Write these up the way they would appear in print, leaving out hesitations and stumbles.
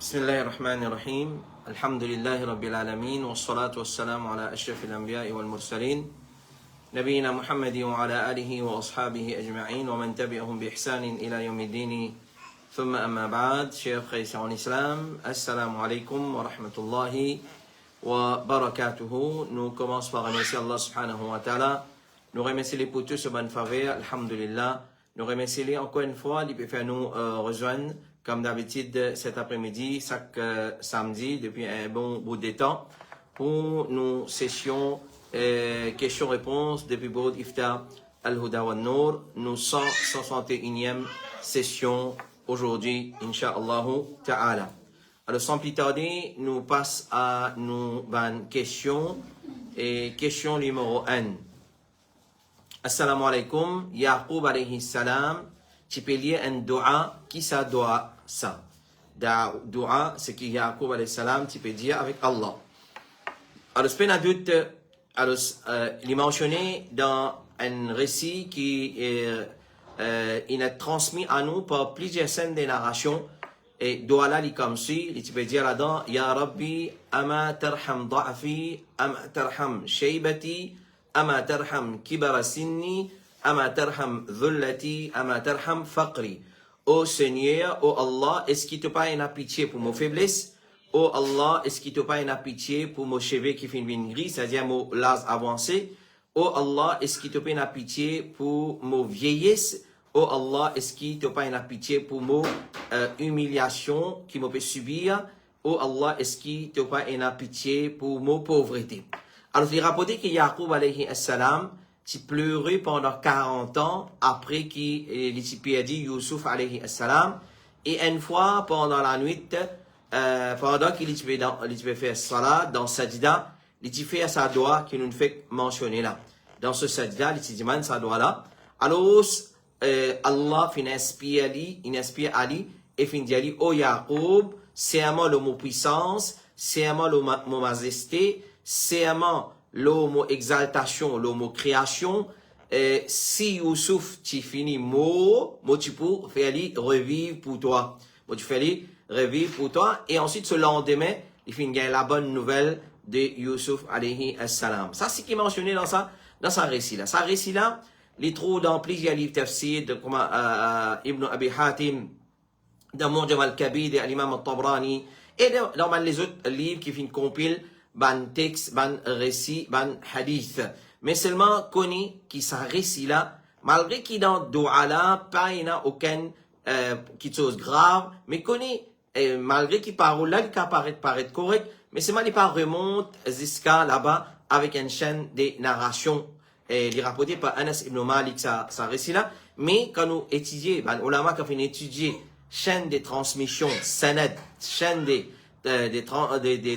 بسم الله الرحمن الرحيم الحمد لله رب العالمين والصلاة والسلام على أشرف الأنبياء والمرسلين نبينا محمد وعلى آله وأصحابه أجمعين ومن تبعهم بإحسان إلى يوم الدين ثم أما بعد شيخ خيس en islam Assalamu alaikum wa rahmatullahi wa barakatuhu. Nous commençons par remercier Allah subhanahu wa ta'ala. Nous remercions les pour tous ce bon faveur, alhamdulillah. Nous remercions les encore une fois, ils peuvent nous rejoindre comme d'habitude cet après-midi, chaque samedi, depuis un bon bout de temps, pour nos sessions questions-réponses depuis Boud Iftar Al-Huda wa Nour, nos 161e session aujourd'hui, Inch'Allah Ta'ala. Alors sans plus tarder, nous passons à nos questions et question numéro 1. Assalamu alaikum, Yaqub alayhi salam, tu peux lire un dua, qui ça doit ça? Dua, c'est que Yaqub alayhi salam, tu peux dire avec Allah. Alors, ce pas doute, alors, il est mentionné dans un récit qui il est transmis à nous par plusieurs scènes de narration. Et dua là, il est comme suit, tu peux dire là-dedans, Ya Rabbi, ama tarham da'afi, ama tarham shaybati, ama tarham kibara sinni, ama tarham dhullati, ama tarham faqri. Ô Seigneur, ô Allah, est-ce qu'il te pas une pitié pour mon faiblesse? Ô Allah, est-ce qu'il te pas une pitié pour mon cheveux qui finit bien gris, c'est-à-dire mon l'âge avancé? Ô Allah, est-ce qu'il te pas une pitié pour mon vieillesse? Ô Allah, est-ce qu'il te pas une pitié pour mon humiliation qui me peut subir? Ô Allah, est-ce qu'il te pas une pitié pour mon pauvreté? Alors, il rapporte que Yaqub alayhi salam, tu pleurais pendant 40 ans après qu'il ait perdu Youssouf alayhi salam. Et une fois, pendant la nuit, pendant qu'il était fait salat dans sajda, il était fait sa doigt qui nous fait mentionner là. Dans ce sajda, il était demandé sa doigt là. Alors, Allah inspire Ali, et fin dit, oh Yaqub, c'est à moi le mot puissance, c'est à moi le mot majesté, c'est à moi le mot exaltation, le mot création. Si Youssouf, tu finis mot tu peux faire revivre pour toi. Tu fais revivre pour toi. Et ensuite, ce lendemain, il finit la bonne nouvelle de Youssouf alayhi salam. Ça, c'est qui est mentionné dans sa récit là. Sa récit là, il trouve dans plusieurs livres tafsir, comme Ibn Abi Hatim, dans Mu'jam al-Kabir de l'imam al-Tabrani, et dans les autres livres qui finissent compilent ban texte, ban récit, ban hadith. Mais seulement connu qui sa récit là, malgré qu'il dans doua là, pas il n'a aucun quelque chose grave, mais connu malgré qu'il parle là, il paraît correct, mais seulement il pas remonte jusqu'à là-bas avec une chaîne de narration. Et il est rapporté par Anas ibn Malik sa récit là, mais quand nous étudions, ban ulama quand on étudie chaîne de transmission, sanad, chaîne des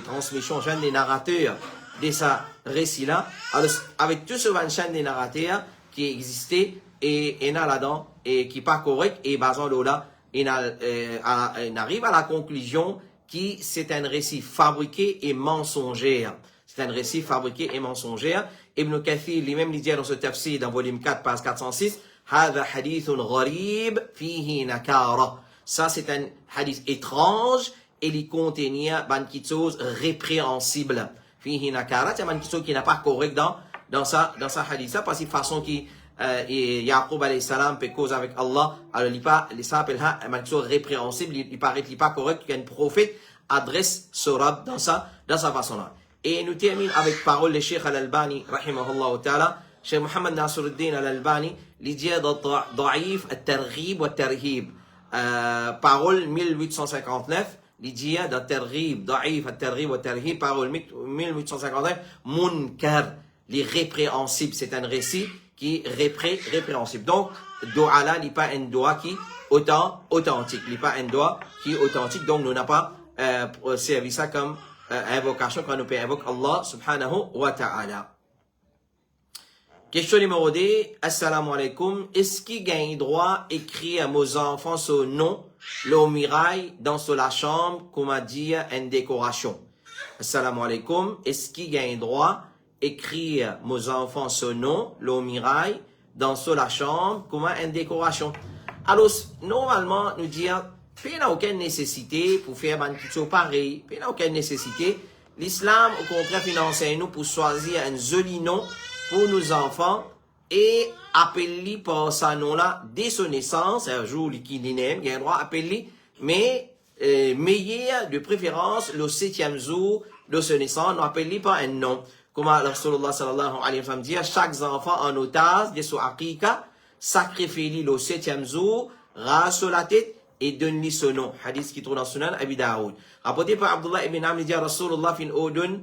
transmissions, chaîne des narrateurs de sa récit là, alors avec tout ce chaîne des narrateurs qui existait et là là-dedans et qui pas correct et basant là, il arrive à la conclusion que c'est un récit fabriqué et mensonger. C'est un récit fabriqué et mensonger. Ibn Kathir lui-même dit dans ce tafsir dans volume 4 page 406, هذا حديث غريب فيه نكارة. Ça c'est un hadith étrange et il contenait quelque chose répréhensible. Fihi nakara, c'est quelque chose qui n'est pas correct dans sa hadith. Ça parce que façon qui Yaqub alayhi salam peut cause avec Allah, alors il s'appelle quelque chose répréhensible, il paraît qu'il n'est pas correct qu'un prophète adresse ce rab dans sa façon là. Et nous terminons avec parole de Cheikh Al-Albani rahimahullah ta'ala, Cheikh Muhammad Nasruddin Al-Albani, il dit Da'if al-Targhib wa al-Tarhib. Parole 1859, il dit dans Targhib, Da'if al-Targhib wa al-Tarhib, parole 1859, Munkar, les répréhensibles, c'est un récit qui est répréhensible. Donc, doa là, il n'est pas un doa qui est authentique. Il n'est pas un doa qui est authentique. Donc, nous n'avons pas servi ça comme invocation quand nous peut invoquer Allah subhanahu wa ta'ala. Question numéro 2. Assalamu alaikum. Est-ce qu'il gagne droit écrire à mes enfants ce nom, le mirail, dans la chambre, comme a dit, une décoration? Assalamu alaikum. Est-ce qu'il gagne droit écrire mes enfants ce nom, le mirail, dans la chambre, comme une décoration? Alors, normalement, nous dire, Puis il n'y a aucune nécessité pour faire une chose pareille. Puis il n'y a aucune nécessité. L'islam, au contraire, enseigne nous pour choisir un joli nom pour nos enfants et appeler par ce nom-là dès son naissance. Un jour, qui naît, il a le droit d'appeler, mais meilleur de préférence le 7e jour de son naissance, nous appelons par un nom. Comme Rasulullah sallallahu alayhi wa sallam dit, chaque enfant en otage de son aqiqa, sacrifie-lui le 7e jour, rase la tête et donne-lui son nom. Hadith qui trouve dans Sunan Abi Daoud. Rapporté par Abdullah ibn Amr, il dit Rasulullah fin Odun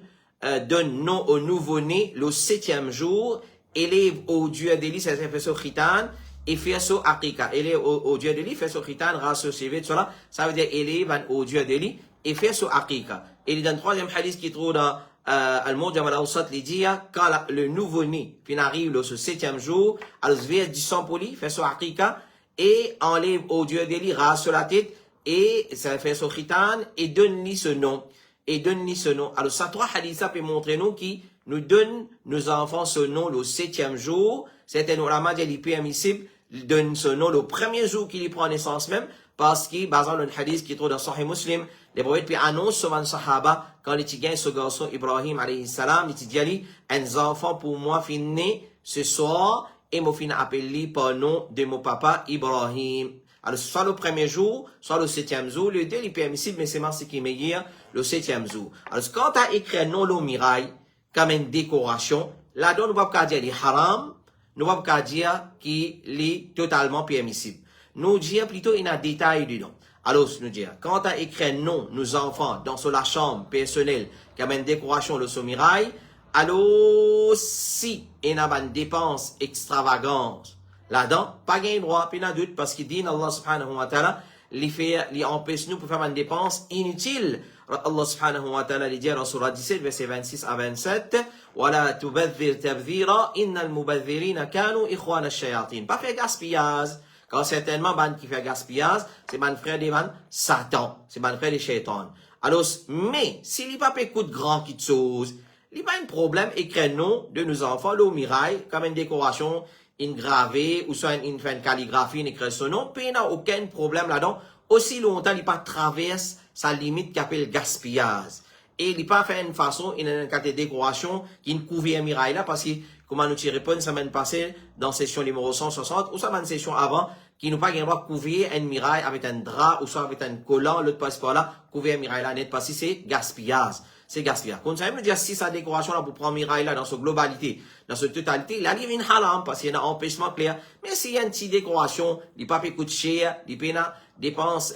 donne nom au nouveau-né le 7e jour, élève au Dieu de lui, ça fait son khitan, et fait son aqiqa. Élève au Dieu de lui, fait son khitan, rase son CV, cela, ça veut dire élève au Dieu de lui, et fait son aqiqa. Et dans le 3e hadith qui trouve dans Al-Mujam al-Awsat, il dit, quand le nouveau-né, puis arrive le 7e jour, alors il vient du sang pour lui, fait son aqiqa, et enlève au Dieu de lui, rase sur la tête, et ça fait son khitan, et donne-lui ce nom. Et donne-lui ce nom. Alors, ça, 3 hadiths, ça peut montrer nous qui nous donne nos enfants ce nom le 7e jour. Certains ulama disent qu'il est permissible, donne ce nom le premier jour qu'il y prend naissance même, parce que, basant le hadith qui est dans Sahih Muslim, les prophètes puis annoncent souvent les sahaba, quand les tigans, ce garçon Ibrahim alayhi salam, il dit, un enfant pour moi fin né ce soir, et moi fin appelé par le nom de mon papa Ibrahim. Alors, soit le premier jour, soit le 7e jour, le deux est permissible, mais c'est moi ce qui est meilleur, le 7e jour. Alors, quand tu as écrit un nom le mirail, comme une décoration, là-dedans, nous ne pouvons pas dire qu'il est haram, nous ne pouvons pas dire qu'il est totalement permissible. Nous disons plutôt, il y a un détail dedans. Alors, nous disons, quand tu as écrit un nom, nos enfants, dans la chambre personnelle, comme une décoration de ce mirail, alors, si il y a une dépense extravagante, là-dedans, pas gain droit, puis il y a doute, parce qu'il dit, Allah subhanahu wa ta'ala, il empêche nous pour faire une dépense inutile. Allah subhanahu wa ta'ala dit dans Surah 17, verset 26 à 27, وَلَا تُبَذِّرْ تَبْذِيرًا إِنَّ الْمُبَذِّرِينَ كَانُوا إِخْوَانَ الشَّيَاطِينَ. Pas faire gaspillage. Quand certainement, ban qui fait gaspillage, c'est ban frère des ban Satan. C'est ban frère des shaitans. Alors, mais, s'il n'y a pas écoute grand qui chose, il n'y a pas un problème, écrire nom de nos enfants, le mirail, comme une décoration, une gravée, ou soit une calligraphie, une écrire son nom, puis il n'y a aucun problème là-dedans. Aussi longtemps, il n'y a pas traverse sa limite qui appelle gaspillage. Et il n'y a pas fait une façon, il y a une catégorie de décoration qui ne couvre un mirail là, parce que, comment nous tirons pas une semaine passée, dans session numéro 160, ou ça, une session avant, qui nous pas gagné droit couvrir un mirail avec un drap, ou soit avec un collant, l'autre passe par là, couvrir un mirail là, net, parce que c'est gaspillage. C'est gaspillage. Quand ça veut dire, si sa décoration là, pour prendre un mirail là, dans sa globalité, dans sa totalité, là, il y a une haram, parce qu'il y a un empêchement clair. Mais s'il y a une petite décoration, il pas coûte cher, il n'y a pas dépenses,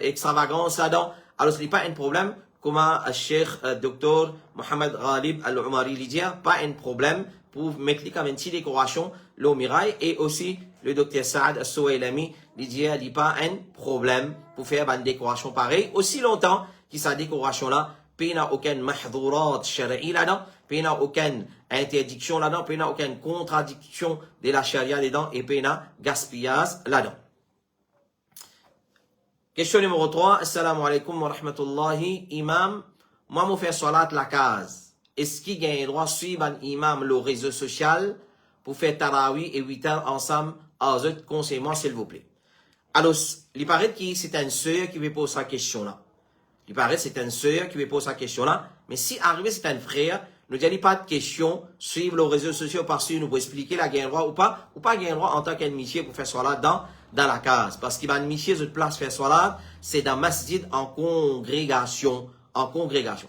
extravagance là-dedans, alors ce n'est pas un problème. Comment Cheikh Dr Mohamed Ghalib Al-Umari dit, pas un problème pour mettre comme une petite décoration le mirail, et aussi le Dr Saad Al-Souailami dit pas un problème pour faire une décoration pareille, aussi longtemps que sa décoration là, puis il n'y a aucune mahdourat shari'i là-dedans, puis il n'y a aucune interdiction là-dedans, puis il n'y a aucune contradiction de la charia là-dedans, et puis il y a gaspillage là-dedans. Question numéro 3. Assalamu alaikum wa rahmatullahi. Imam, moi, je fais salat la case. Est-ce qu'il y a un droit de suivre un imam le réseau social pour faire tarawih et 8 heures ensemble? Conseillez-moi, s'il vous plaît. Alors, il paraît que c'est une sœur qui veut poser sa question là. Il paraît que c'est une sœur qui veut poser sa question là. Mais si arrivé c'est un frère, nous n'avons pas de question, suivre les réseaux sociaux parce que nous pouvons expliquer la gain droit ou pas gain droit en tant qu'admission pour faire salat dans la case. Parce qu'il va admission de place faire salat, c'est dans masjid en congrégation.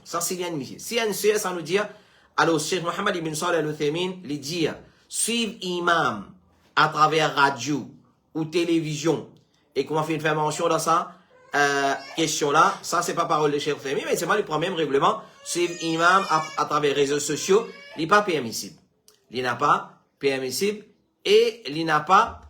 Ça, c'est l'admission. Si un sœur, ça nous dit, alors, Cheikh Mohamed ibn Salih al-Uthaymin, lui dit, suivre imam à travers radio ou télévision, et comment fait une faire mention dans ça, question-là, ça, c'est pas parole de Cheikh Uthaymin, mais c'est pas le premier règlement, suivre imam à travers les réseaux sociaux, il n'est pas permissible. Il n'a pas permissible, et il n'a pas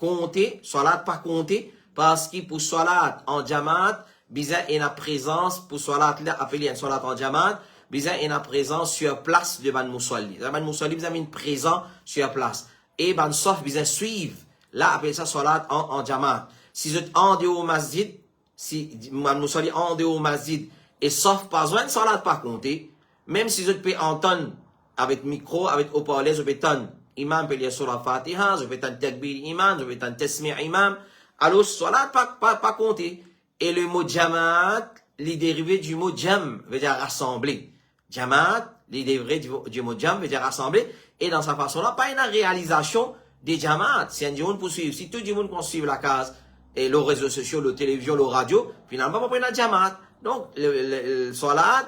compté, salat pas compté, parce que pour salat en jamaat, bizarre et la présence, pour salat là, appelé un salat en jamaat, bizarre et la présence sur place de ban moussalli. Ban moussalli, bizarre une présence sur place. Et ban sauf, bizarre suivre, là, appelé ça salat en jamaat. Si vous êtes en dehors au masjid, si ban moussalli en dehors au masjid, et sauf pas besoin, salat pas compté, même si vous pouvez entendre avec micro, avec haut-parleur, vous pouvez entendre imam peut lire sur la Fatiha, vous pouvez entendre takbir imam, vous pouvez entendre tasmi' imam, Alors, salat, pas compté. Et le mot jamaat, les dérivés du mot jam, veut dire rassembler. Jamaat, les dérivés du mot jam, veut dire rassembler. Et dans sa façon-là, pas une réalisation des jamaat. Si un monde pour suivre, si tout le monde suit la case, et les réseaux sociaux, la télévision, la radio, finalement, on prend un jamaat. Donc, le salat,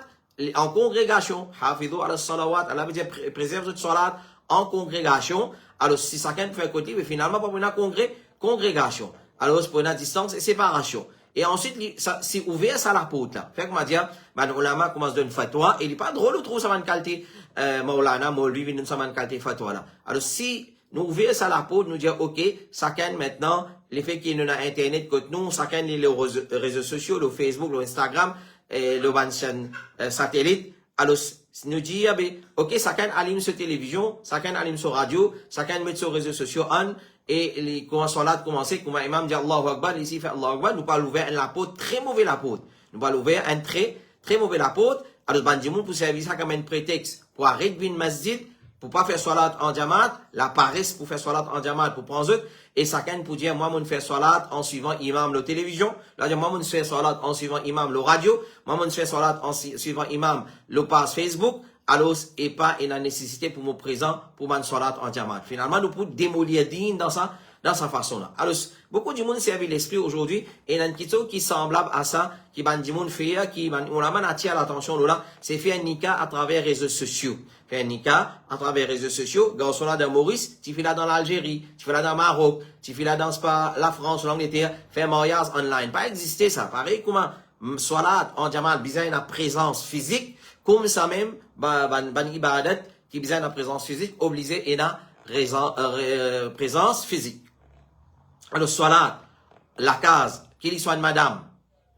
en congrégation, hafidou ala salawat, Allah veut dire préserve cette salat en congrégation. Alors, si chacun fait un côté, mais finalement, on prend une congrégation. Alors, c'est pour une distance et séparation. Et ensuite, c'est ouvert ça la porte là. Fait que m'a dit, ben, ulama commence à donner fatwa, et il n'est pas drôle de trouver ça une qualité, Maulana, Maulvi, vient ça une qualité fatwa là. Alors, si nous ouvrons ça la porte, nous dire, ok, chacun maintenant, les faits qu'il y a Internet côté nous, chacun les réseaux sociaux, le Facebook, le Instagram, le chaîne satellite. Alors, nous dit, ok, chacun allume sa télévision, chacun allume sa radio, chacun met sur réseaux sociaux on, et les salat commencer, comme l'imam dit Allahu Akbar, ici fait Allahu Akbar, nous pas ouvrir la porte, très mauvais la porte. Nous pas ouvrir un très mauvais la porte. Alors, bandimoun pour servir ça comme un prétexte pour arrêter une masjid, pour pas faire salat en jamaat, la paresse pour faire salat en jamaat, pour prendre eux, et chacun pour dire, moi, je fais salat en suivant imam la télévision, là, moi, je fais salat en suivant imam le radio, moi, je fais salat en suivant imam le page Facebook, alors, et pas une nécessité pour mon présent, pour mon salat en jamaat. Finalement, nous pouvons démolir din dans sa façon-là. Alors, beaucoup de monde servi l'esprit aujourd'hui, et il y a une question qui est semblable à ça, qui ban du monde fait, on a attire l'attention là, c'est faire un nika à travers les réseaux sociaux. Faire un nika à travers les réseaux sociaux, garçon là dans Maurice, tu fais là dans l'Algérie, tu fais là dans le Maroc, tu fais là dans la France, l'Angleterre, faire mariage online. Pas exister ça. Pareil, comment, salat en jamaat, besoin d'une présence physique, comme ça même, ban ibadat, qui besoin d'une présence physique, obligé et une présence physique. Alors, salat, la case, qu'il y soit une madame,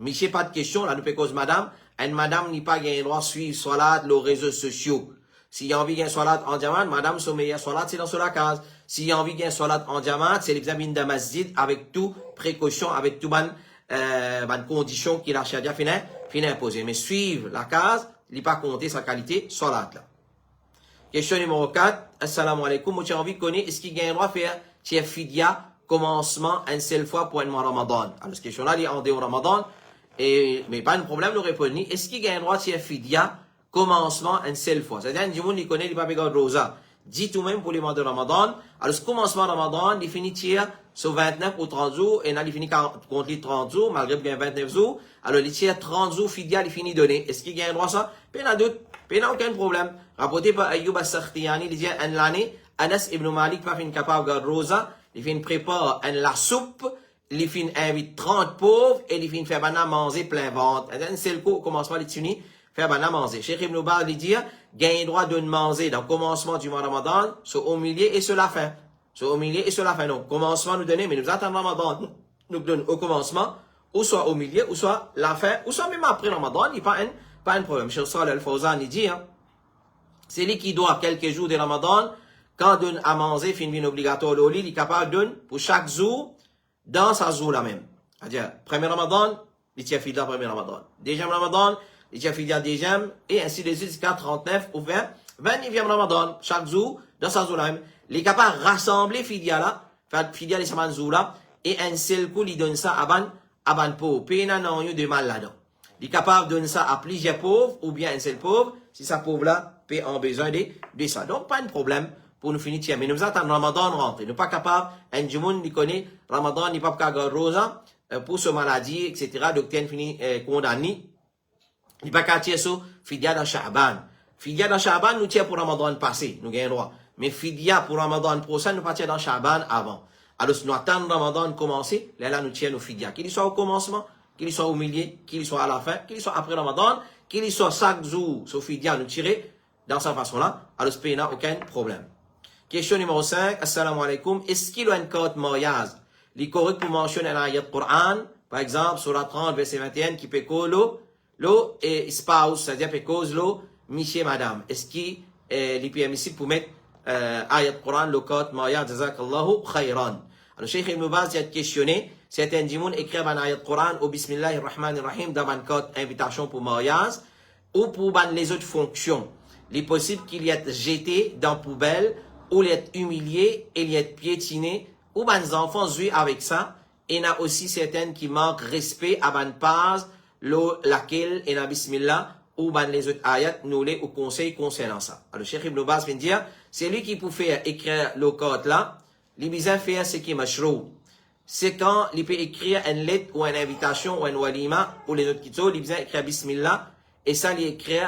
mais je pas de question, là, nous peut cause madame, une madame n'est pas gain droit suivre salat, les réseaux sociaux. S'il y a envie d'un salat en diamant, madame, son meilleur salat, c'est dans la case. S'il y a envie d'un salat en diamant, c'est l'examen de masjid avec tout précaution, avec tout bonne condition qu'il a chadia fin imposé. Mais suivre la case, il n'est pas compter sa qualité salat là. Question numéro 4. Assalamu alaikum. Moi, j'ai envie de connaître, est-ce qu'il y a un droit de faire, tiers fidia, commencement, une seule fois pour un mois Ramadan? Alors, cette question-là, elle est en dehors Ramadan, mais pas de problème, nous répondons. Est-ce qu'il y a un droit de tiers fidia, commencement, une seule fois? C'est-à-dire, du monde, il connaît, il va pas rosa. Dit tout même pour les mois de Ramadan. Alors, ce commencement Ramadan, il finit tiers sur 29 ou 30 jours, et là, il finit contre les 30 jours, malgré bien 29 jours. Alors, il tiers 30 jours fidia, il finit donné. Est-ce qu'il y a un droit ça? Pas de doute. Pas aucun problème. Rapporté par Ayyub al-Sakhtiyani, il dit, en l'année, Anas ibn Malik pas fin capable de rosa, il fin prépare la soupe, il fin invite 30 pauvres, et il fin faire banana manger plein ventre. C'est le coup, au commencement, il finit, faire banana manger. Cheikh Ibn Baz, il dit, gagne droit de manger dans le commencement du mois Ramadan, sur au milieu et sur la fin. Sur au milieu et sur la fin. Donc, commencement nous donner, mais nous attendons Ramadan, nous donne au commencement, ou soit au milieu, ou soit la fin, ou soit même après Ramadan, il n'y a pas un problème. Cheikh Salih al-Fawzan, il dit, c'est lui qui doit quelques jours de Ramadan, quand donne à manger, fin bien obligatoire au lit, il est capable de donner pour chaque jour, dans sa jour là même. C'est-à-dire, premier Ramadan, il tient fidèle premier Ramadan. Deuxième Ramadan, il tient fidèle deuxième, et ainsi de suite, jusqu'à 39 ou 20, 29e Ramadan, chaque jour, dans sa jour là même. Il est capable de rassembler fidèle là, faire fidèle les semaines jour là, et un seul coup, il donne ça à ban pauvre. Puis il n'a rien de mal là-dedans. Il est capable de donner ça à plusieurs pauvres, ou bien un seul pauvre, si sa pauvre là, peut en besoin de ça. Donc, pas de problème pour nous finir. Mais nous attendons Ramadan rentrer. Nous pas capable, un du monde, il connaît, Ramadan, il n'est pas capable de rosa, pour ce maladie, etc. Docteur fini, condamné. Il n'est pas capable de tirer Fidia dans Sha'ban. Fidia dans Sha'ban, nous tire pour Ramadan passé. Nous gagnons droit. Mais Fidia pour Ramadan prochain, nous pas tirer dans Sha'ban avant. Alors, si nous attendons Ramadan commencer, là, nous tirons nos Fidia. Qu'il soit au commencement, qu'il soit au milieu, qu'il soit à la fin, qu'il soit après Ramadan, qu'il soit chaque jour, sur Fidia, nous tirer dans cette façon-là. Alors, ce n'a aucun problème. Question numéro 5. Assalamu alaikum. Est-ce qu'il y a une carte mariage? Les corrects pour mentionner un ayat Coran, par exemple, sur la 30, verset 21, qui peut causer l'eau et spouse, c'est-à-dire peut causer l'eau, monsieur, madame. Est-ce qu'il est permissible pour mettre ayat Coran, le carte mariage, jazakallahu khayran? Alors, Cheikh Ibn Baz a questionné, certains dimoun écrivent un ayat Coran au Bismillahirrahmanirrahim dans une carte invitation pour mariage, ou pour les autres fonctions. Il est possible qu'il y ait jeté dans la poubelle, ou il est humilié, et il est piétiné, ou les enfants jouent avec ça, et il y a aussi certaines qui manquent respect à ban page, laquelle il y a bismillah, ou ban les autres ayats, nous les au conseil concernant ça. Alors, Cheikh Ibn Baz vient dire, c'est lui qui peut faire écrire le code là, il besoin faire ce qui est mashrou. C'est quand il peut écrire une lettre ou une invitation ou un walima, ou les autres qui sont, il besoin écrire bismillah, et ça, il écrit,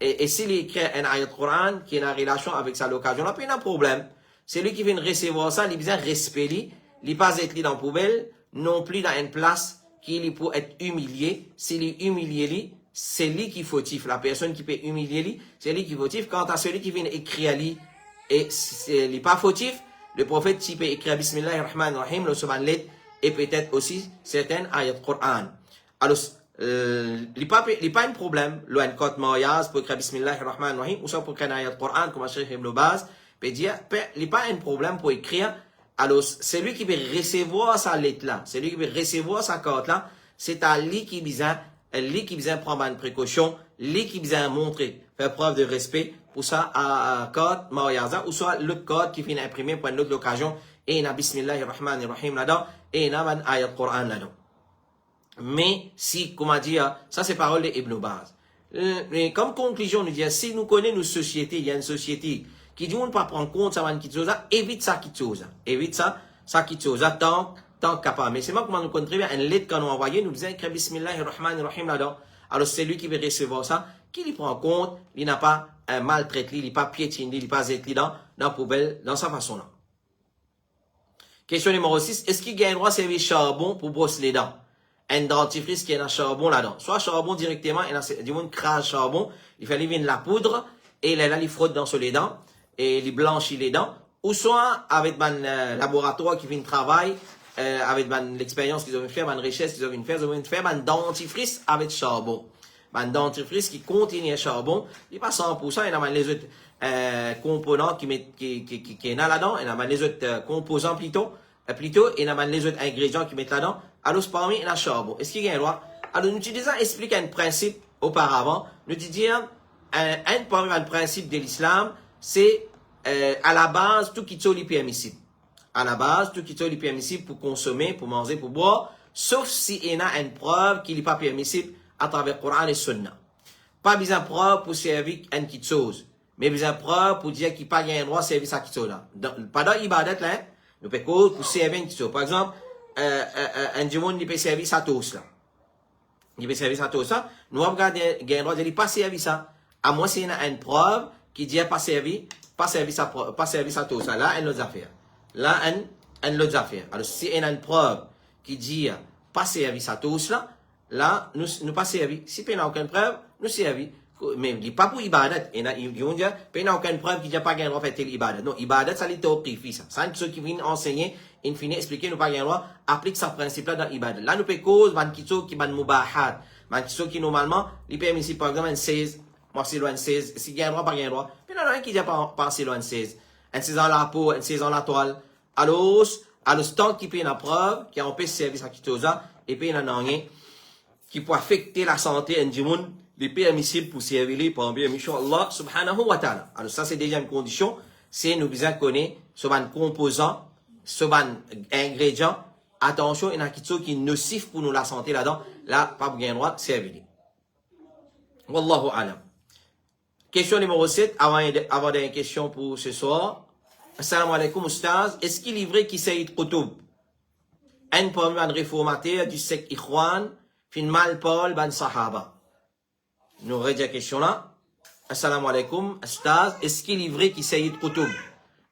et s'il écrit un ayat Coran qui est en relation avec sa l'occasion, là, puis il y a un problème. C'est lui qui vient recevoir ça, il besoin respecter, il pas être dans la poubelle, non plus dans une place qui peut être humilié. S'il est humilié, c'est lui qui est fautif. La personne qui peut humilier, c'est lui qui est fautif. Quant à celui qui vient écrire lui, et il n'est pas fautif, le prophète qui peut écrire Bismillahirrahmanirrahim, le suban lettre, et peut-être aussi certaines ayat Coran. Alors, il n'y a pas un problème, le code mariage pour écrire Bismillahirrahmanirrahim, ou soit pour écrire ayat Coran, comme Cheikh Ibn Baz, peut dire, il n'y a pas un problème pour écrire. Alors, c'est lui qui veut recevoir sa lettre-là, c'est lui qui veut recevoir sa carte-là, c'est à lui qui vient prendre une précaution, lui qui vient montrer, faire preuve de respect pour ça à carte mariage, ou soit le code qui vient imprimer pour une autre occasion, et il y a Bismillahirrahmanirrahim là-dedans, et il y a un ayat Coran là-dedans. Mais si, comment dire, ça c'est parole de Ibn Baz. Mais comme conclusion, nous dire, si nous connaissons nos sociétés, il y a une société qui dit on ne pas prendre compte ça qui chose, évite ça qui chose, évite ça qui chose, tant capable. Mais c'est moi comment nous connaissons très bien une lettre qu'on nous envoyée, nous disait écrit Bismillahirrahmanirrahim là-dedans. Alors c'est lui qui veut recevoir ça, qui lui prend compte, il n'a pas maltraité, il n'a pas piétiné, il n'a pas été dans la poubelle, dans sa façon là. Question numéro 6, est-ce qu'il gagne le droit de servir charbon pour brosser les dents? Un dentifrice qui est dans charbon là-dedans. Soit charbon directement, il a du monde crache charbon, il fait lever de la poudre, et là, il frotte dans sur les dents, et il blanchit les dents, ou soit avec un laboratoire qui fait un travail, avec l'expérience qu'ils ont fait, une richesse qu'ils ont fait, un dentifrice avec charbon. Un dentifrice qui contient charbon, il n'est pas 100%, il y a les autres composants qui est là-dedans, il y a les autres composants plutôt, et il y a les autres ingrédients qui mettent là-dedans. Alors, parmi il y a charbon. Est-ce qu'il y a un droit? Alors, nous disons, expliquer un principe auparavant. Nous disons, parmi un principe de l'islam, c'est à la base, tout qui est permissible. À la base, tout qui est permissible pour consommer, pour manger, pour boire, sauf s'il y a une preuve qu'il n'est pas permissible à travers le Coran et le Sunna. Pas besoin de preuve pour servir une petite chose, mais besoin de preuve pour dire qu'il n'y a pas un droit de servir cette petite chose-là. Pas dans l'ibadat, là, nous pouvons pour servir une petite chose. Par exemple, un démon il peut servir sa toast là. Il peut servir sa toast là. Nous avons gardé un droit de ne pas servir ça. À moins s'il y a une preuve qui dit pas servir sa toast là. Là, une autre affaire. Là, une autre affaire. Alors, si il y a une preuve qui dit pas servir sa toast là, là, nous pas servir. Si il n'y a aucune preuve, nous servir. Mais il n'est pas pour ibadat. Ils vont dire, il n'y a aucune preuve qui dit pas qu'il y a un droit de faire tel ibadat. Non, ibadat, ça l'est au préfix. Ça, c'est ceux qui viennent enseigner, in fine, expliquer, nous pas un droit, applique ce principe-là dans l'ibadat. Là, nous peut cause, man qui ban mubahat. Man qui normalement, il permet ici, par exemple, un 16, moi, c'est loin de 16. S'il y a un droit, pas un droit. Puis là, il y a un qui dit pas c'est loin de 16. Un 16 ans la peau, un 16 ans la toile. Alors, tant qu'il paye la preuve, qui empêche service à Kitosa, et puis il y en a rien qui peut affecter la santé du monde, les permissibles pour servir par bien, Allah subhanahu wa ta'ala. Alors, ça, c'est déjà une condition, c'est nous besoin connaître ce ban composant, ce ban ingrédient. Attention, il y en a qui est nocif pour nous la santé là-dedans. Là, pas bien droit de servir. Wallahu alam. Question numéro 7, avant des questions pour ce soir. Assalamu alaikum, Oustaz. Est-ce qu'il est vrai qu'il Sayyid Qutb, un parmi un réformateur du secte Ikhwan, fin mal Paul ban Sahaba? Nous redisons la question là. Assalamu alaikum, Oustaz. Est-ce qu'il est vrai qu'il Sayyid Qutb,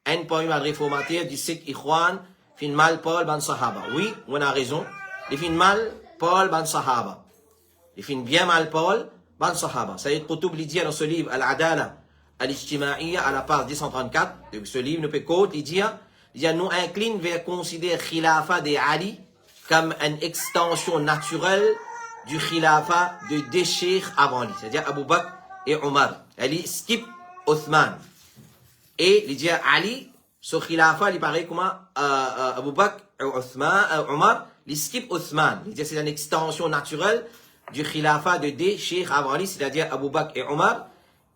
un parmi un réformateur du secte Ikhwan, fin mal Paul ban Sahaba? Oui, on a raison. Il fin mal Paul ban Sahaba. Il fin bien mal Paul ban Sahaba. Sayyid Qutb dit dans ce livre, Al-Adala, Al-Ijtima'iyya, à la page 234, de ce livre, nous peut il dit, nous incline vers considérer Khilafa de Ali comme une extension naturelle du Khilafa de deux cheikhs avant lui, c'est-à-dire Abu Bakr et Omar. Ali skip Othman. Et il dit Ali, ce Khilafa, il paraît comment Abu Bakr et Omar, il skip Othman. Il dit c'est une extension naturelle du Khilafa de deux cheikhs avant lui, c'est-à-dire Abu Bakr et Omar.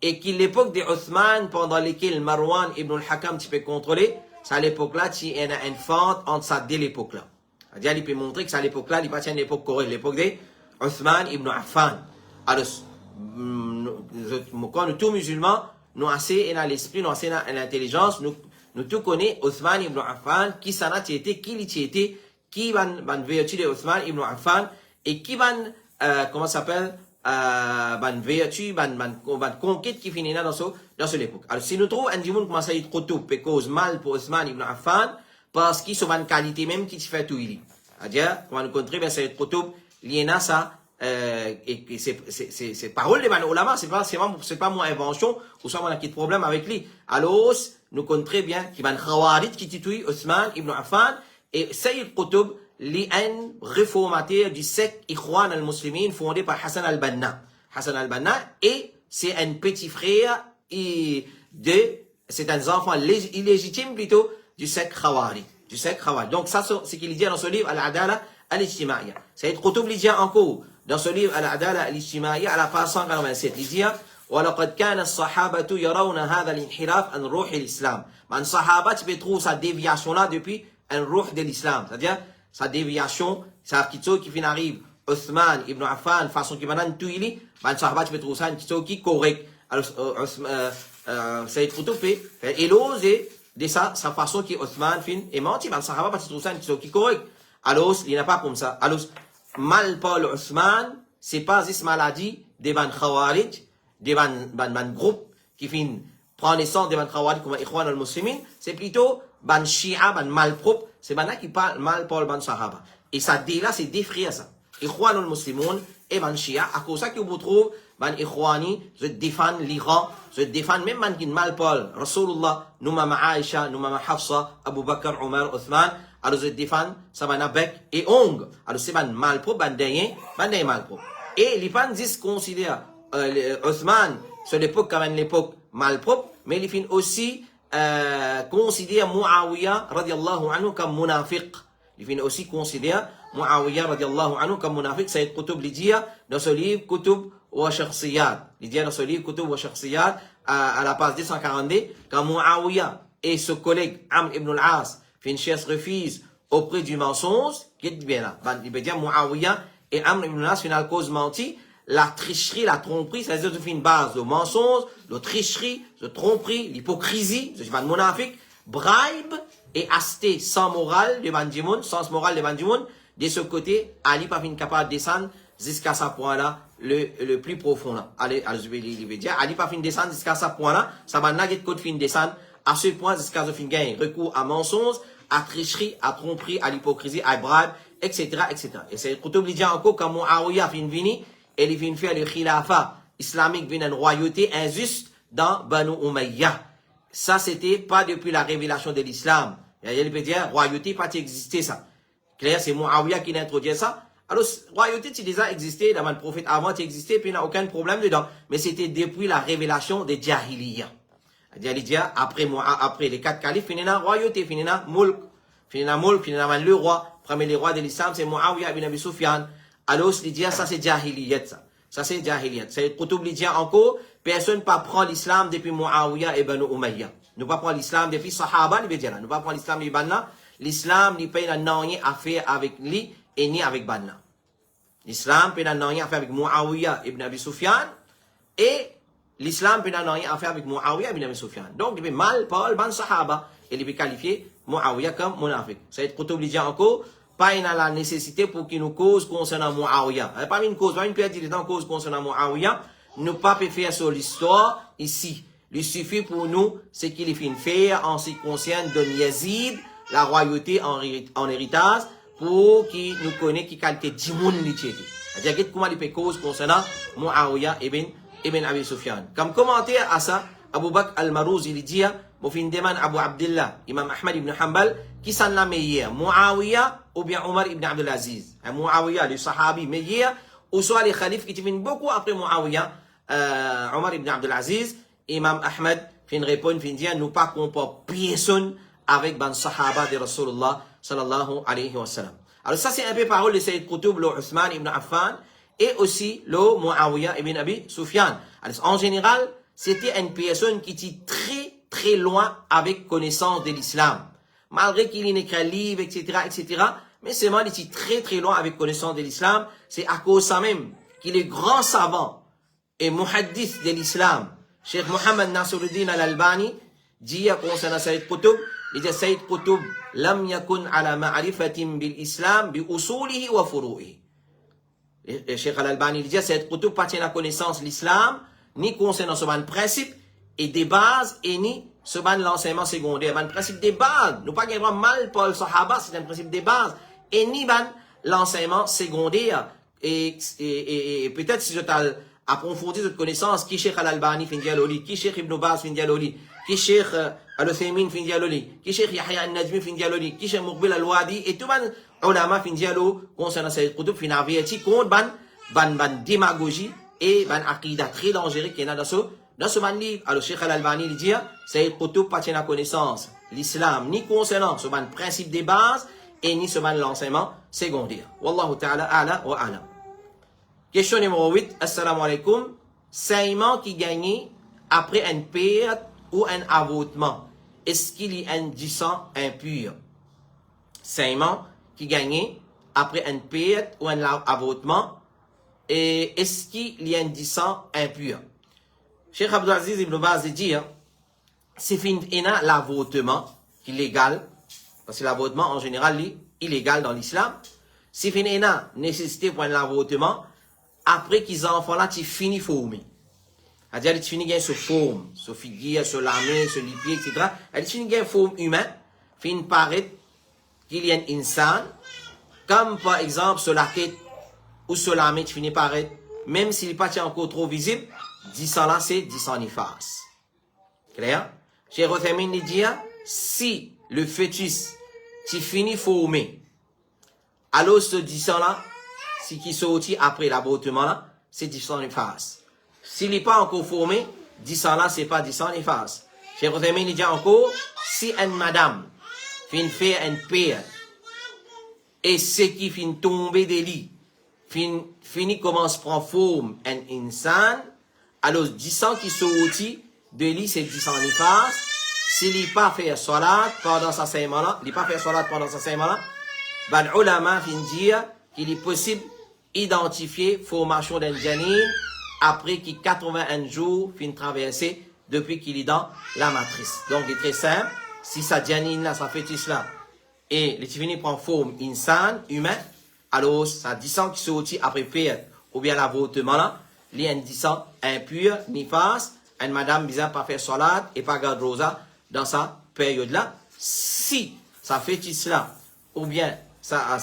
Et qu'à l'époque de Othman, pendant laquelle Marwan ibn al-Hakam tu peux contrôler, c'est à l'époque-là, tu as une fente entre ça dès l'époque-là. C'est-à-dire, il peut montrer que c'est à l'époque-là, il appartient à l'époque correcte, l'époque de Othman ibn Affan. Alors, quand nous tous musulmans, nous assez dans l'esprit, nous assez dans l'intelligence, nous tout connaissons Othman ibn Affan, qui s'en a été, qui l'y était, qui van vertu de Othman ibn Affan, et qui van, comment ça s'appelle, van vertu, van conquête qui finit dans ce l'époque. Alors, si nous trouvons un dimanche commence à être trop tôt, cause mal pour Othman ibn Affan, parce qu'il a une qualité même qui fait tout il. C'est-à-dire, quand nous comptons, ben, c'est trop tôt, il y en a ça, et c'est parole de Ban Ulama, c'est pas mon invention, ou soit mon acquis de problème avec lui. Alors, nous comptons très bien qu'il y a un Khawarid qui titouille Othman ibn Affan, et Sayyid Qutb, un réformateur du secte Ikhwan al-Muslimin fondé par Hassan al-Banna. Hassan al-Banna, et c'est un petit frère c'est un enfant illégitime plutôt du secte Khawarid. Donc ça, c'est qu'il dit dans ce livre Al-Adala al-Ijtima'iyya. Sayyid Qutb il dit encore dans ce livre Al-Adala al-Ijtima'iyya à la page 187, il dit وَلَقَدْ كَانَ الصَّحَابَةُ يَرَوْنَ هَذَا الْإِنْحِرَافَ عَنْ رُوحِ الْإِسْلَامِ. Man sahaba, tu peux trouver sa déviation-là depuis un ruh de l'islam. C'est-à-dire, sa déviation, sa petite qui fin arrive, Othman ibn Affan, façon qui va tout il man sahaba, tu peux trouver ça une petite qui correcte. Alors, Sayyid Qutb fait éloger de sa façon qui Othman fin est menti, man sahaba, tu trouves ça une petite qui correcte. Alors, il n'y a pas comme ça. Alors, mal Paul Othman, c'est pas cette maladie des ban Khawarij, des ban groupe qui fin prend naissance des ban Khawarij comme Ikhwan al-Muslimin, c'est plutôt ban Shia, ban malpropre, c'est ban là qui parle mal Paul ban Sahaba. Et ça, là, c'est des frères, ça. Ikhwan al-Muslimun et ban Shia, à cause de ça que vous trouvez, ban Ikhwani, je défends l'Iran, je défends même ban qui mal Paul, Rasulullah, nous mama Aisha, nous mama Hafsa, Abu Bakr, Omar, Othman, alors je défends, ça va bec et ong. Alors c'est ban malpropre, ban derrière malpropre. Et les fans disent considèrent Othman sur l'époque comme une époque malpropre, mais les fans aussi considèrent Muawiyah radiallahu anhu comme munafiq. Les fans aussi considèrent Muawiyah radiallahu anhu comme munafiq. Sayyid Qutb lui dit dans ce livre Kutub wa Shakhsiyat. Il dit dans ce livre Kutub wa Shakhsiyat à la page 242 quand Muawiyah et ce collègue Amr ibn al-As fait une chasse refuse auprès du mensonge, qui est bien là. Il veut dire Muawiyah et Amr ibn al-As final cause menti, la tricherie, la tromperie, c'est-à-dire que une base de mensonge, de tricherie, de tromperie, l'hypocrisie, c'est un monafik, bribe et asté sans morale de Bandimoun, sans morale de Bandimoun. De ce côté, Ali pas fin capable de descendre jusqu'à ce point-là, le plus profond là. Allez, il veut dire, Ali pas fin descendre jusqu'à ce point-là, ça va n'a de fin descendre à ce point jusqu'à ce fin gagne recours à mensonge, à tricherie, à tromperie, à l'hypocrisie, à bribe, etc., etc. Et c'est Qutb dit encore quand Muawiyah fin vini, et il vient faire le khilafa islamique, vient une royauté injuste dans Banu Umayyah. Ça, c'était pas depuis la révélation de l'islam. Il veut dire, royauté pas existé ça. Clair, c'est Muawiyah qui a introduit ça. Alors, royauté, tu déjà existé, dans le prophète avant, tu existé, puis il n'y a aucun problème dedans. Mais c'était depuis la révélation des Jahiliyyah. C'est-à-dire, après les 4 califes, il y a royauté, il y a mulk, il y a le roi. Premier les rois de l'islam, c'est Muawiyah ibn Abi Sufyan. Alors, il dit, ça c'est Jahiliyyat, ça. Ça c'est Jahiliyyat. C'est Qutb dit encore, personne ne prend l'islam depuis Muawiyah ibn Umayyah. Nous pas prendre l'islam depuis Sahaba, il veut dire là. Nous pas prendre l'islam depuis Banna. L'islam, il paye rien à faire avec lui et ni avec Banna. L'islam, il paye rien à faire avec Muawiyah ibn Abi Sufyan. Et l'islam, il paye rien à faire avec Muawiyah ibn Abi Sufyan. Donc, il peut mal parler ban Sahaba. Et il peut qualifier Muawiyah comme munafiq. Ça être Qutb dit encore, pas une la nécessité pour qu'il nous cause concernant Muawiyah. Pas une cause, pas une perte de temps cause concernant Muawiyah. Nous pas peut faire sur l'histoire ici. Il suffit pour nous, ce qu'il fait faire en ce qui concerne de Yazid, la royauté en héritage, pour qu'il nous connaisse qui qualité d'imoun l'itiété. C'est-à-dire comment il peut cause concernant Muawiyah ibn Abi Sufyan. Comme commentaire à ça, Abu Bakr al-Marouzi il dit, Moufin Deman Abu Abdullah, Imam Ahmad ibn Hanbal, qui s'en a meilleur, Muawiyah ou bien Omar ibn Abdul Aziz. Muawiyah, le sahabi meilleur, ou soit les khalifs qui viennent beaucoup après Muawiyah, Omar ibn Abdul Aziz, Imam Ahmad, fin répond, fin dire, nous pas comporte personne avec ban sahaba de Rasulullah sallallahu alayhi wa sallam. Alors ça c'est un peu parole de Sayyid Qutb, le Othman ibn Affan, et aussi le Muawiyah ibn Abi Sufyan. Alors en général, c'était une personne qui était très très loin avec connaissance de l'islam. malgré qu'il ait écrit un livre, etc., etc., mais seulement il est très très loin avec connaissance de l'islam. C'est à cause de ça même qu'il est grand savant et muhaddith de l'islam. Cheikh Mohammed Nasruddin al-Albani dit concernant Sayyid Qutb, il dit Sayyid Qutb lam yakun ala ma'rifatin bil islam bi usulihi wa furu'ihi. Cheikh al-Albani dit Sayyid Qutb pas tient la connaissance de l'islam ni concernant ce principe et des bases et ni ce l'enseignement secondaire. Le principe des bases, nous pas vraiment mal pour le Sahaba, c'est un principe des bases et ni l'enseignement secondaire. Et peut-être si je t'ai approfondi cette connaissance, qui Cheikh al-Albani fin dialoli, qui Cheikh Ibn Baz fin dialoli, qui Cheikh al-Uthaymin fin dialoli, qui Cheikh Yahya al-Najmi fin dialoli, qui Cheikh Muqbil al-Wadi, et tout ban ulama fin dialo concernant Sayyid Qutb fin averti contre ban démagogie et ban aqida très dangereux qu'il y a dans ce livre. Alors Cheikh al-Albani il dit Sayyid Qutb pas tient la connaissance l'islam ni concernant ce principe des bases et ni ce l'enseignement secondaire. Wallahu ta'ala a'la wa a'lam. Question numéro 8. Assalamu alaikum. Saïman qui gagne après une perte ou un avortement. Est-ce qu'il y a un du sang impur? Saïman qui gagne après une perte ou un avortement. Et est-ce qu'il y a un du sang impur? Cheikh Abdelaziz Ibn Baz dit, c'est l'avortement qui est légal. Parce que l'avortement en général est illégal dans l'islam. Si fin ena nécessité pour un avortement, après qu'ils enfants là, tu finis formé. C'est-à-dire, tu finis gain se forme, se figure, se lame, se lipier, etc. Tu finis gain forme humain, fin paraître qu'il y a un insan, comme par exemple, sur la tête ou sur la main, tu finis paraître, même s'il n'est pas encore trop visible, 10 ans là, c'est 10 ans nifas. Clair? Chez Rothamin, il dit, si le fœtus, tu finis formé, alors ce 10 ans là, si qui sortit après l'avortement là, c'est 10 ans nifas. S'il n'est pas encore formé, 10 ans là, c'est pas 10 ans nifas. Chez Rothamin, il dit encore, si une madame fin faire un père, et ce qui fin tomber des lits, fini commence à prendre forme un insan, alors 10 ans qui sortit de lit, c'est 10 ans nifas. S'il n'est pas fait salat pendant sa sémana, ben ulama fin dire qu'il est possible d'identifier formation d'un janin après qu'il 81 jours fin traverser depuis qu'il est dans la matrice. Donc il est très simple, si sa janine là, sa fœtus là, et le fini prend forme insan, humain, alors ça 10 ans qui sortit après perte ou bien l'avortement là, il y a un 10 ans impur, nifas, une madame bizarre pas faire salat et pas garde rosa dans sa période-là, si ça fœtus là, ou bien ça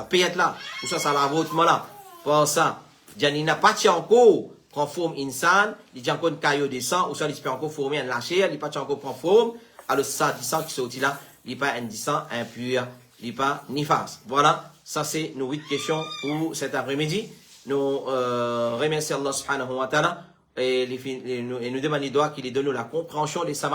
période-là, ou ça l'avortement-là, pour ça, Janina pas encore prend forme insan, il y a encore une caillou de sang, ou ça il peut encore former un lâcher, il pas encore prend forme, alors ça, 10 ans qui sortit là, il pas un 10 ans impur, il pas nifas. Voilà, ça c'est nos 8 questions pour cet après-midi. Nous remercions Allah subhanahu wa ta'ala et nous demandons qu'il donne nous la compréhension de sa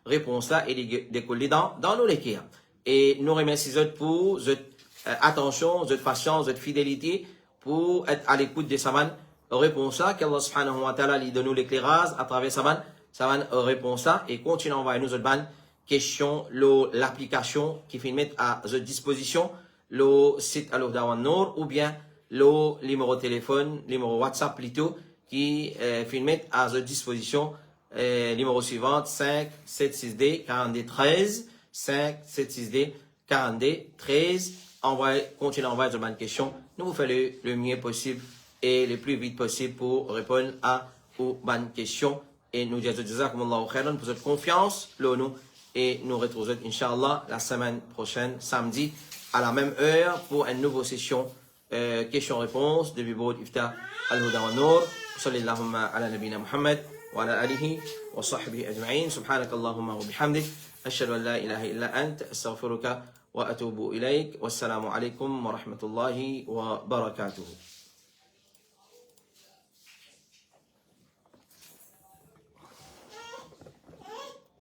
réponse là et de coller dans nos lectures. Et nous remercions pour votre attention, votre patience, votre fidélité pour être à l'écoute de sa réponse là, qu'Allah subhanahu wa ta'ala lui donne nous l'éclairage à travers sa réponse là et continue à envoyer nous autres questions, l'application qui fait mettre à votre disposition le site Al-Huda Nour ou bien le numéro de téléphone, numéro WhatsApp plutôt, qui fait mettre à votre disposition numéro suivant 576D 4213 576D 4213. Continuez à envoyer de questions. Nous vous faisons le mieux possible et le plus vite possible pour répondre à vos bonnes questions. Et nous disons jazakumullahu khairan pour votre confiance, nous, et nous retrouvons Inch'Allah la semaine prochaine, samedi, à la même heure pour une nouvelle session questions-réponses de Bibo Ifta Al-Huda wa Nour. Sallallahu ala nabina Muhammad wa ala alihi wa sahbihi ajma'in. Subhanakallahumma wa bihamdik. Ashhadu an la ilaha illa ant. Astaghfiruka wa atubu ilayk. Wassalamu alaikum wa rahmatullahi wa barakatuhu.